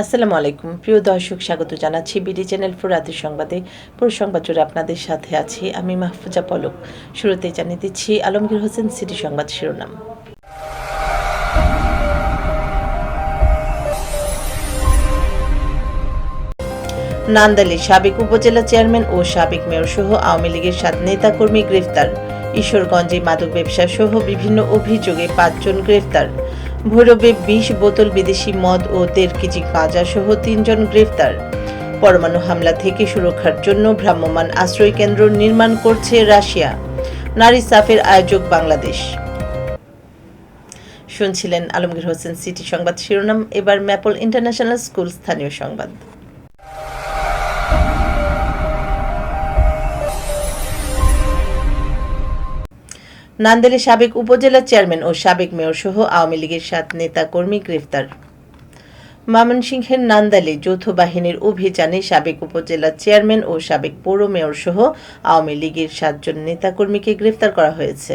আসসালামু আলাইকুম প্রিয় দর্শক, স্বাগত জানাচ্ছি বিডি চ্যানেল 4 রাতের সংবাদে। পুরো সংবাদ জুড়ে আপনাদের সাথে আছি আমি মাহফুজা পলক। শুরুতেই জানিয়ে দিচ্ছি আলমগীর হোসেন সিটি সংবাদ শিরোনাম। নান্দাইলে সাবেক উপজেলা চেয়ারম্যান ও সাবেক মেয়র সহ আওয়ামী লীগের 7 নেতাকর্মী গ্রেফতার। ঈশ্বরগঞ্জে মাদক ব্যবসা সহ বিভিন্ন অভিযোগে 5 জন গ্রেফতার। ভৈরবে 20 বোতল বিদেশি মদ ও 1.5 কেজি গাঁজা সহ 3 জন গ্রেফতার। পরমাণু হামলা থেকে সুরক্ষার জন্য ভ্রাম্যমাণ আশ্রয় কেন্দ্র নির্মাণ করছে রাশিয়া। নারী সাফের আয়োজক বাংলাদেশ। শুনছিলেন আলমগীর হোসেন সিটি সংবাদ শিরোনাম। এবার ম্যাপল ইন্টারন্যাশনাল স্কুল স্থানীয় সংবাদ। নান্দাইলে সাবেক উপজেলা চেয়ারম্যান ও সাবেক মেয়র সহ আওয়ামী লীগের 7 নেতা কর্মী গ্রেফতার। ময়মনসিংহের নান্দাইলে যৌথ বাহিনীর অভিযানে সাবেক উপজেলা চেয়ারম্যান ও সাবেক পৌর মেয়র সহ আওয়ামী লীগের 7 জন নেতাকর্মীকে গ্রেফতার করা হয়েছে।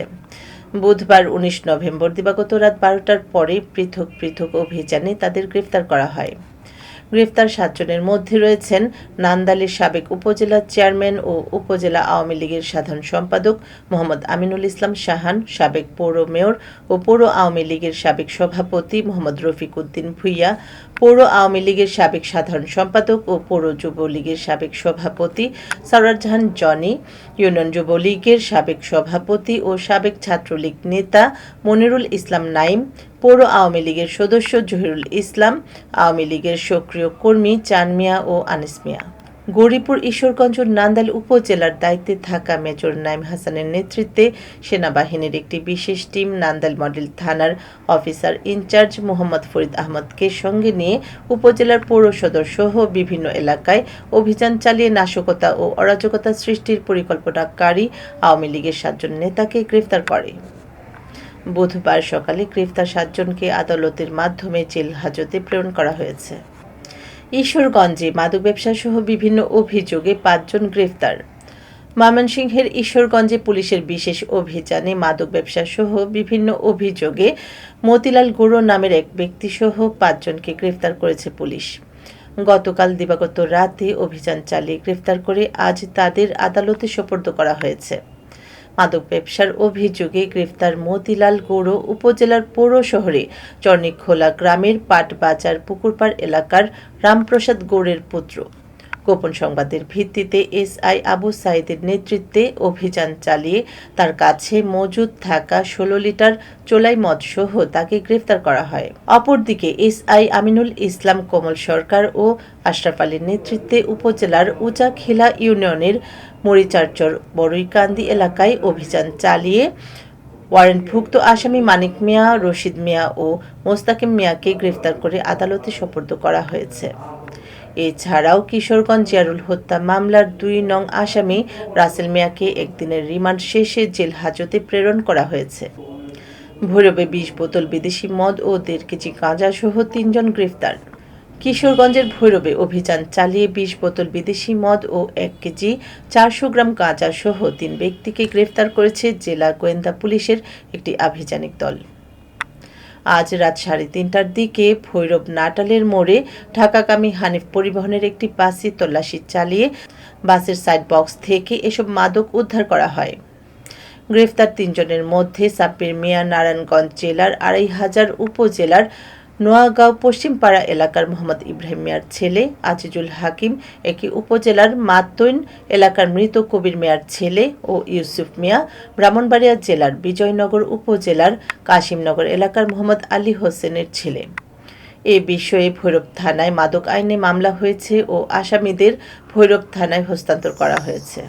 বুধবার 19 নভেম্বর দিবাগত রাত 12টার পরে পৃথক পৃথক অভিযানে তাদের গ্রেফতার করা হয়। গ্রেফতার 7 জনের মধ্যে রয়েছেন নান্দাইলের সাবেক উপজেলা চেয়ারম্যান ও উপজেলা আওয়ামী লীগের সাধারণ সম্পাদক মোহাম্মদ আমিনুল ইসলাম শাহান, সাবেক পৌর মেয়র ও পৌর আওয়ামী লীগের সাবেক সভাপতি মোহাম্মদ রফিক উদ্দিন ভূঁইয়া, পৌর আওয়ামী লীগের সাবেক সাধারণ সম্পাদক ও পৌর যুবলীগের সাবেক সভাপতি সরওয়ার জাহান জনি, ইউনিয়ন যুবলীগের সাবেক সভাপতি ও সাবেক ছাত্রলীগ নেতা মনিরুল ইসলাম নাইম, পৌর আওয়ামী লীগের সদস্য জহিরুল ইসলাম, আওয়ামী লীগের সক্রিয় কর্মী চান মিয়া ও আনিস মিয়া। গৌরীপুর ঈশ্বরগঞ্জ ও নান্দাইল উপজেলার দায়িত্বে থাকা মেজর নাইম হাসানের নেতৃত্বে সেনাবাহিনীর একটি বিশেষ টিম নান্দাইল মডেল থানার অফিসার ইনচার্জ মোহাম্মদ ফরিদ আহমদকে সঙ্গে নিয়ে উপজেলার পৌর সদর সহ বিভিন্ন এলাকায় অভিযান চালিয়ে নাশকতা ও অরাজকতা সৃষ্টির পরিকল্পনাকারী আওয়ামী লীগের 7 জন নেতাকে গ্রেফতার করে। বুধবার সকালে গ্রেফতার 7 জনকে আদালতের মাধ্যমে জেল হাজতে প্রেরণ করা হয়েছে। ঈশ্বরগঞ্জে মাদক ব্যবসা সহ বিভিন্ন অভিযোগে 5 জন গ্রেফতার। ময়মনসিংহের ঈশ্বরগঞ্জে পুলিশের বিশেষ অভিযানে মাদক ব্যবসা সহ বিভিন্ন অভিযোগে মতিলাল গৌড় নামের এক ব্যক্তি সহ 5 জনকে গ্রেফতার করেছে পুলিশ। গতকাল দিবাগত রাতে অভিযান চালিয়ে গ্রেফতার করে আজ তাদের আদালতে সোপর্দ করা হয়েছে। মাদক ব্যবসার অভিযোগে গ্রেফতার মতিলাল গৌড় উপজেলার পৌর শহরে চরনিখোলা গ্রামের পাটবাজার পুকুরপাড় এলাকার রামপ্রসাদ গৌড়ের পুত্র। গোপন সংবাদের ভিত্তিতে এসআই আবু সাইদের নেতৃত্বে অভিযান চালিয়ে তার কাছে মজুদ থাকা 16 লিটার চোলাই মদ সহ তাকে গ্রেফতার করা হয়। অপরদিকে এসআই আমিনুল ইসলাম কমল সরকার ও আশরাফ আলীর নেতৃত্বে উপজেলার উচাখিলা ইউনিয়নের মরিচারচর বড়ইকান্দি এলাকায় অভিযান চালিয়ে ওয়ারেন্টভুক্ত আসামি মানিক মিয়া, রশিদ মিয়া ও মোস্তাকিম মিয়াকে গ্রেফতার করে আদালতে সোপর্দ করা হয়েছে। এছাড়াও কিশোরগঞ্জ জিয়ারুল হত্যা মামলার 2 নং আসামি রাসেল মিয়াকে একদিনের রিমান্ড শেষে জেল হাজতে প্রেরণ করা হয়েছে। ভৈরবে 20 বোতল বিদেশি মদ ও 1.5 কেজি গাঁজা সহ 3 জন গ্রেফতার। কিশোরগঞ্জের ভৈরবে অভিযান চালিয়ে 20 বোতল বিদেশি মদ ও 1 কেজি 400 গ্রাম গাঁজা সহ 3 ব্যক্তিকে গ্রেফতার করেছে জেলা গোয়েন্দা পুলিশের একটি আভিযানিক দল। আজ রাত 3:30টার দিকে ভৈরব নাটালের মোড়ে ঢাকাগামী হানিফ পরিবহনের একটি বাসে তল্লাশি চালিয়ে বাসের সাইড বক্স থেকে এসব মাদক উদ্ধার করা হয়। গ্রেফতার 3 জনের মধ্যে সাব্বির মিয়া নারায়ণগঞ্জ জেলার 2500 উপজেলার নোয়াগাঁও পশ্চিমপাড়া এলাকার মোহাম্মদ ইব্রাহিম মিয়ার ছেলে, আজিজুল হাকিম একই উপজেলার মাতৈন এলাকার মৃত কবির মিয়ার ছেলে ও ইউসুফ মিয়া ব্রাহ্মণবাড়িয়া জেলার বিজয়নগর উপজেলার কাশিমনগর এলাকার মোহাম্মদ আলী হোসেনের ছেলে। এ বিষয়ে ভৈরব থানায় মাদক আইনে মামলা হয়েছে ও আসামিদের ভৈরব থানায় হস্তান্তর করা হয়েছে।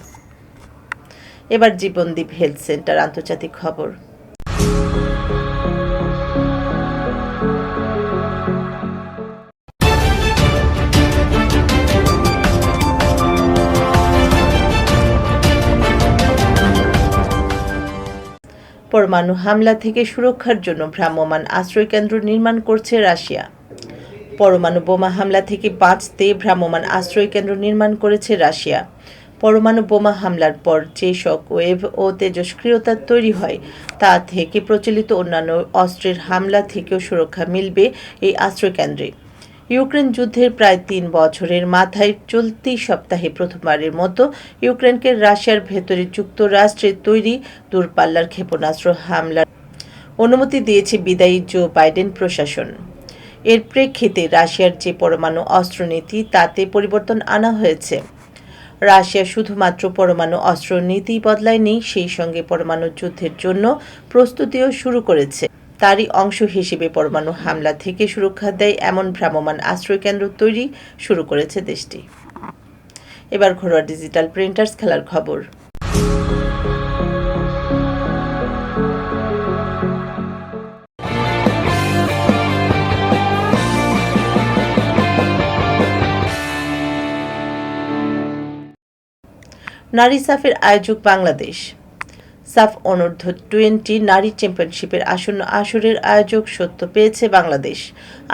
এবার জীবনদীপ হেলথ সেন্টার আন্তর্জাতিক খবর। পরমাণু হামলা থেকে সুরক্ষার জন্য ভ্রাম্যমাণ আশ্রয়কেন্দ্র নির্মাণ করছে রাশিয়া। পরমাণু বোমা হামলা থেকে বাঁচতে ভ্রাম্যমাণ আশ্রয়কেন্দ্র নির্মাণ করেছে রাশিয়া। পরমাণু বোমা হামলার পর যে শক ওয়েভ ও তেজস্ক্রিয়তা তৈরি হয় তা থেকে প্রচলিত অন্যান্য অস্ত্রের হামলা থেকেও সুরক্ষা মিলবে এই আশ্রয়কেন্দ্রে। ইউক্রেন যুদ্ধের প্রায় ৩ বছরের মাথায় চলতি সপ্তাহে প্রথমবারের মতো ইউক্রেনকে রাশিয়ার ভেতরে যুক্তরাষ্ট্রের তৈরি দূরপাল্লার ক্ষেপণাস্ত্র হামলার অনুমতি দিয়েছে বিদায়ী জো বাইডেন প্রশাসন। এর প্রেক্ষিতে রাশিয়ার যে পরমাণু অস্ত্রনীতি তাতে পরিবর্তন আনা হয়েছে। রাশিয়া শুধুমাত্র পরমাণু অস্ত্র নীতি বদলায়নি, সেই সঙ্গে পরমাণু যুদ্ধের জন্য প্রস্তুতিও শুরু করেছে। তারই অংশ হিসেবে পরমাণু হামলা থেকে সুরক্ষা দেয় এমন ভ্রাম্যমাণ আশ্রয়কেন্দ্র তৈরি শুরু করেছে দেশটি। এবার ঘরোয়া ডিজিটাল প্রিন্টার্স খেলার খবর। নারী সাফের আয়োজক বাংলাদেশ। সাফ অনূর্ধ্ব-20 নারী চ্যাম্পিয়নশিপের আসন্ন আসরের আয়োজক সত্য পেয়েছে বাংলাদেশ।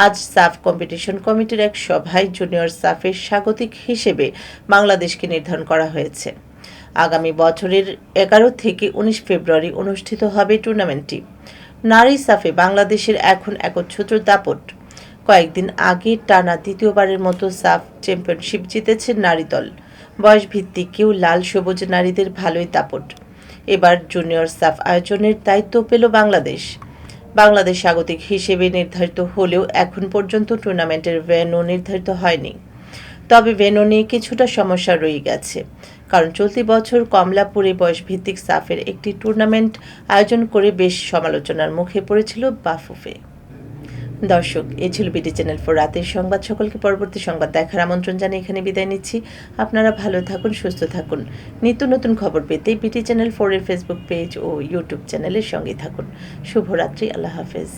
আজ সাফ কম্পিটিশন কমিটির এক সভায় জুনিয়র সাফের স্বাগতিক হিসেবে বাংলাদেশকে নির্ধারণ করা হয়েছে। আগামী বছরের 11 থেকে 19 ফেব্রুয়ারি অনুষ্ঠিত হবে টুর্নামেন্টটি। নারী সাফে বাংলাদেশের এখন একচ্ছত্র দাপট। কয়েকদিন আগে টানা দ্বিতীয়বারের মতো সাফ চ্যাম্পিয়নশিপ জিতেছে নারী দল। বয়সভিত্তিক কেউ লাল সবুজ নারীদের ভালোই দাপট। এবার জুনিয়র সাফ আয়োজনের দায়িত্ব পেল বাংলাদেশ। বাংলাদেশ স্বাগতিক হিসেবে নির্ধারিত হলেও এখন পর্যন্ত টুর্নামেন্টের ভেন্যু নির্ধারিত হয়নি। তবে ভেন্যু নিয়ে কিছুটা সমস্যা রয়ে গেছে, কারণ চলতি বছর কমলাপুরে বয়সভিত্তিক সাফের একটি টুর্নামেন্ট আয়োজন করে বেশ সমালোচনার মুখে পড়েছিল বাফুফে। দর্শক, এ ছিল বিডি চ্যানেল 4 রাতের সংবাদ। সকলকে পরবর্তী সংবাদ দেখার আমন্ত্রণ জানিয়ে এখানে বিদায় নিচ্ছি। আপনারা ভালো থাকুন, সুস্থ থাকুন। নিত্য নতুন খবর পেতে বিডি চ্যানেল 4 এর ফেসবুক পেজ ও ইউটিউব চ্যানেলের সঙ্গে থাকুন। শুভরাত্রি। আল্লাহ হাফেজ।